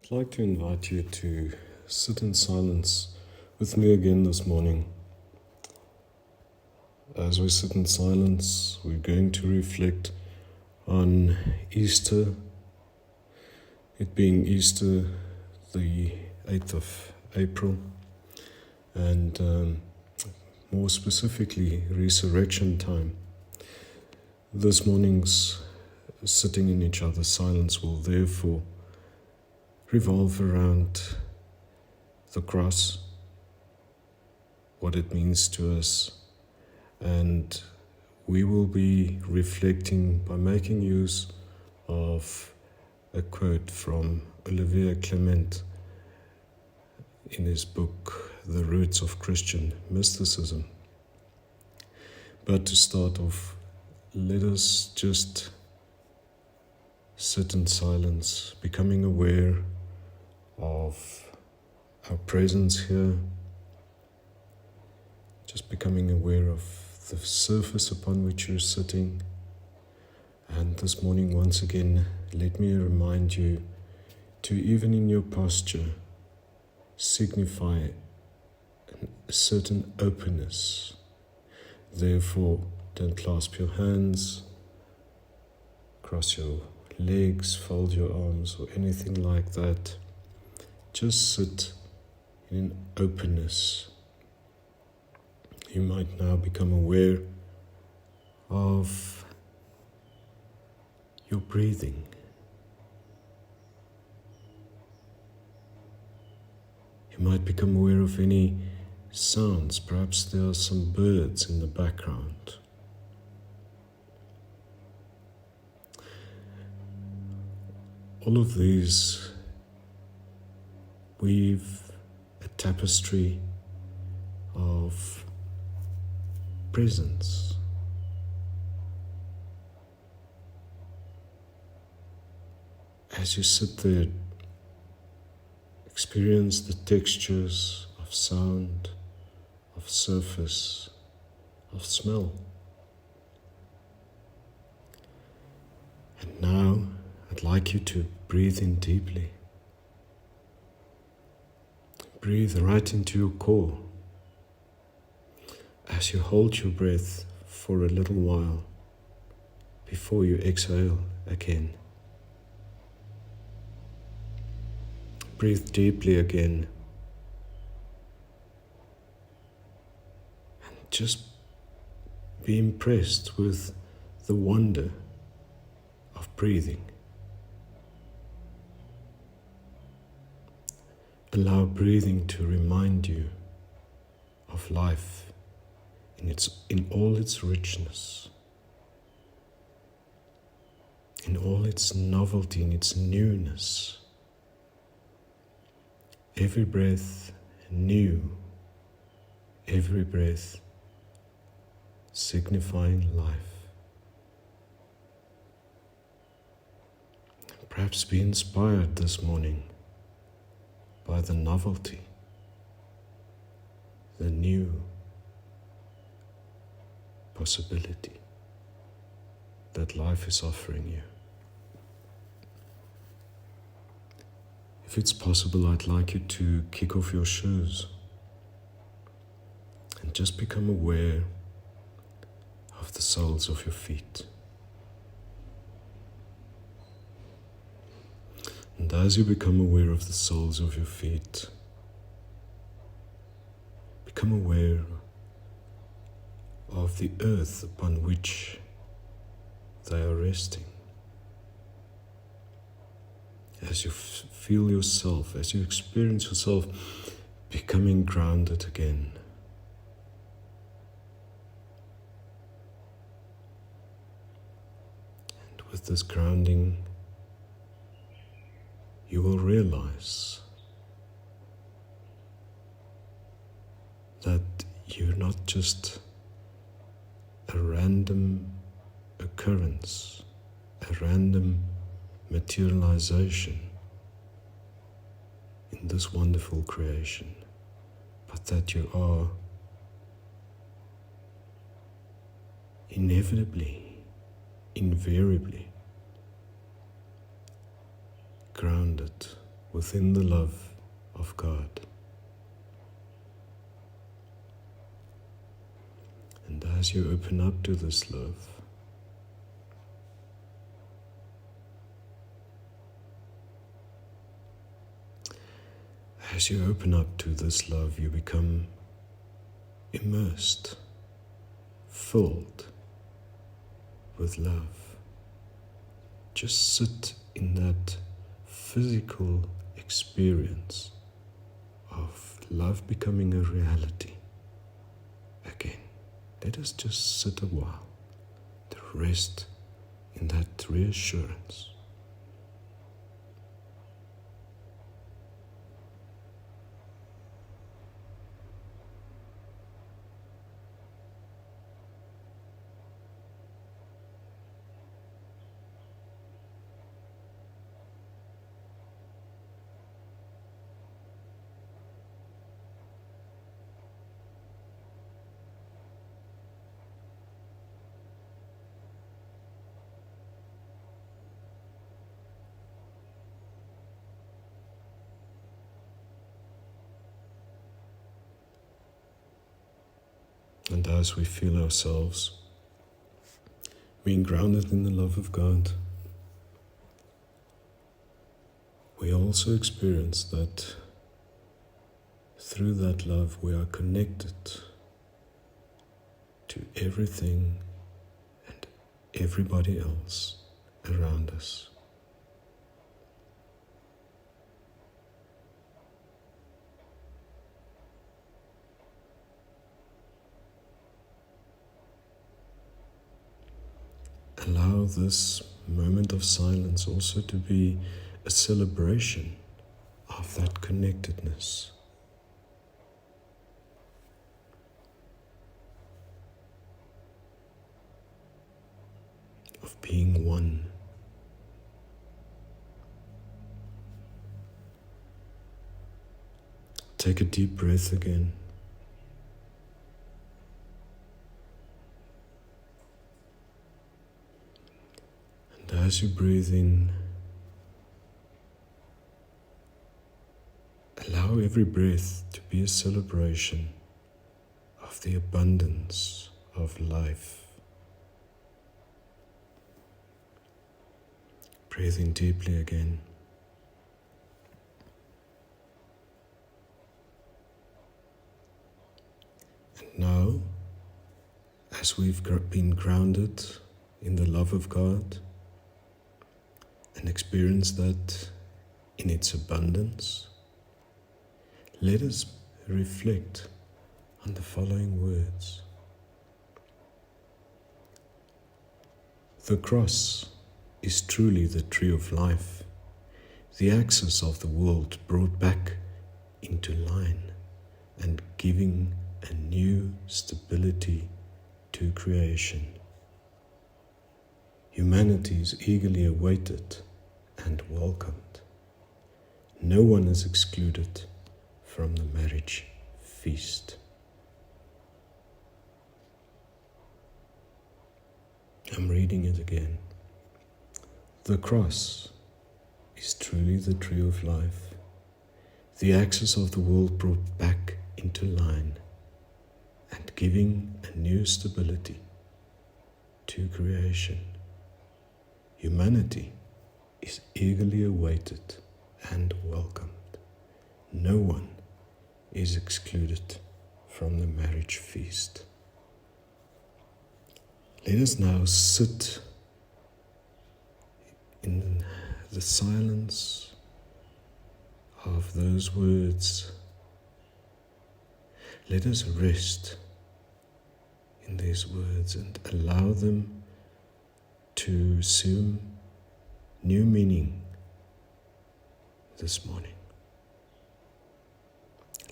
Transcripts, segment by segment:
I'd like to invite you to sit in silence with me again this morning. As we sit in silence, we're going to reflect on Easter, it being Easter, the 8th of April, and more specifically, resurrection time. This morning's sitting in each other's silence will therefore revolve around the cross, what it means to us, and we will be reflecting by making use of a quote from Olivier Clemént in his book, The Roots of Christian Mysticism. But to start off, let us just sit in silence, becoming aware of our presence here, just becoming aware of the surface upon which you're sitting. And this morning, once again, let me remind you to, even in your posture, signify a certain openness. Therefore, don't clasp your hands, cross your legs, fold your arms, or anything like that. Just sit in an openness. You might now become aware of your breathing. You might become aware of any sounds. Perhaps there are some birds in the background. All of these weave a tapestry of presence. As you sit there, experience the textures of sound, of surface, of smell. And now I'd like you to breathe in deeply. Breathe right into your core. As you hold your breath for a little while before you exhale again. Breathe deeply again. And just be impressed with the wonder of breathing. Allow breathing to remind you of life in all its richness, in all its novelty, in its newness. Every breath new, every breath signifying life. Perhaps be inspired this morning by the novelty, the new possibility that life is offering you. If it's possible, I'd like you to kick off your shoes and just become aware of the soles of your feet. And as you become aware of the soles of your feet, become aware of the earth upon which they are resting. As you feel yourself, as you experience yourself becoming grounded again. And with this grounding, you will realize that you're not just a random occurrence, a random materialization in this wonderful creation, but that you are inevitably, invariably grounded within the love of God. And as you open up to this love, you become immersed, filled with love. Just sit in that physical experience of love becoming a reality again. Let us just sit a while to rest in that reassurance. And as we feel ourselves being grounded in the love of God, we also experience that through that love we are connected to everything and everybody else around us. Allow this moment of silence also to be a celebration of that connectedness. Of being one. Take a deep breath again. As you breathe in, allow every breath to be a celebration of the abundance of life. Breathe in deeply again. And now, as we've been grounded in the love of God, and experience that in its abundance, let us reflect on the following words. The cross is truly the tree of life, the axis of the world brought back into line and giving a new stability to creation. Humanity is eagerly awaited and welcomed. No one is excluded from the marriage feast. I'm reading it again. The cross is truly the tree of life, the axis of the world brought back into line and giving a new stability to creation. Humanity is eagerly awaited and welcomed. No one is excluded from the marriage feast. Let us now sit in the silence of those words. Let us rest in these words and allow them to assume new meaning this morning.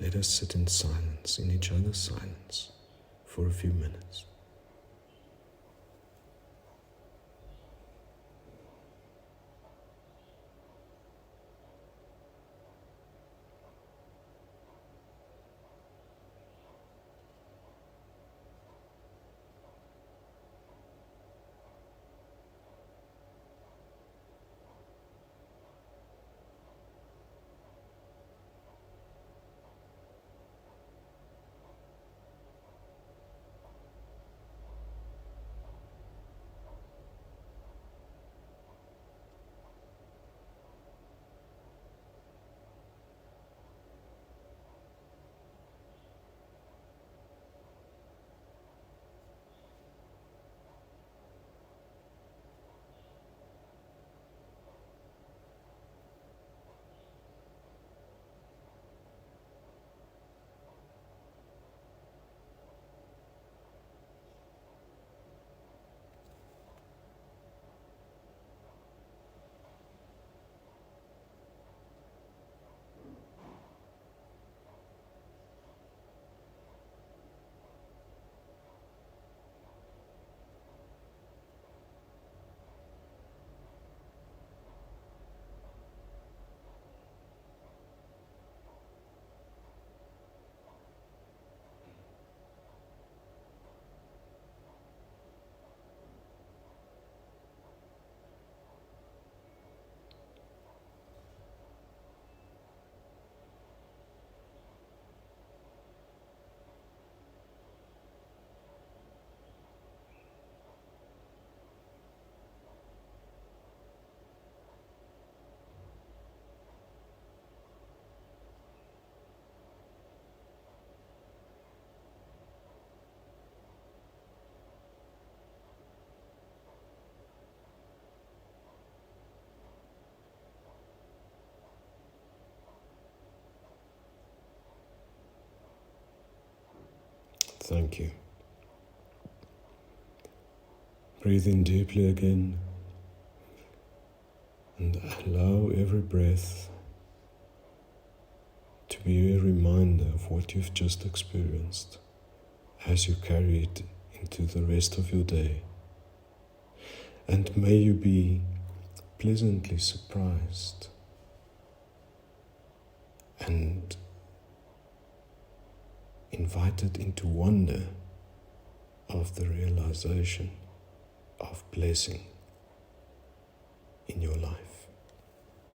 Let us sit in silence, in each other's silence, for a few minutes. Thank you. Breathe in deeply again and allow every breath to be a reminder of what you've just experienced as you carry it into the rest of your day. And may you be pleasantly surprised and invited into wonder of the realization of blessing in your life.